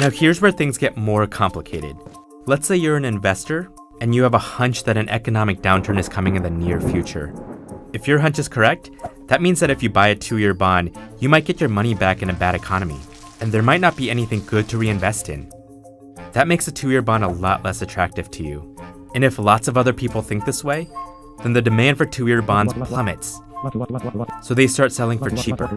Now here's where things get more complicated. Let's say you're an investor and you have a hunch that an economic downturn is coming in the near future. If your hunch is correct, that means that if you buy a 2-year bond, you might get your money back in a bad economy, and there might not be anything good to reinvest in. That makes a 2-year bond a lot less attractive to you. And if lots of other people think this way, then the demand for 2-year bonds plummets. So they start selling for cheaper.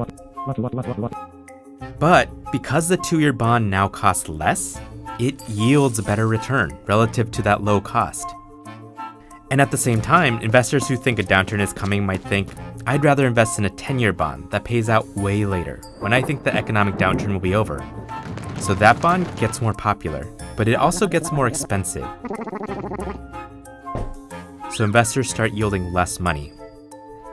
But because the 2-year bond now costs less, it yields a better return relative to that low cost. And at the same time, investors who think a downturn is coming might think, I'd rather invest in a 10-year bond that pays out way later, when I think the economic downturn will be over. So that bond gets more popular, but it also gets more expensive. So investors start yielding less money.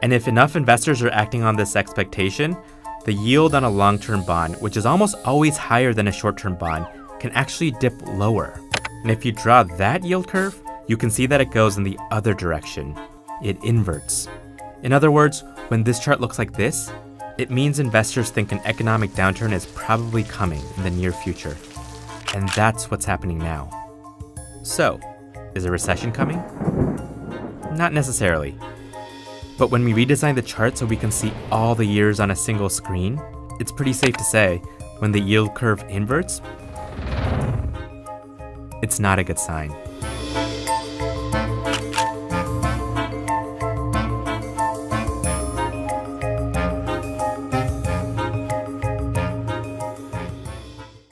And if enough investors are acting on this expectation, the yield on a long-term bond, which is almost always higher than a short-term bond, can actually dip lower. And if you draw that yield curve, you can see that it goes in the other direction. It inverts. In other words, when this chart looks like this, it means investors think an economic downturn is probably coming in the near future. And that's what's happening now. So, is a recession coming? Not necessarily. But when we redesign the chart so we can see all the years on a single screen, it's pretty safe to say, when the yield curve inverts, it's not a good sign.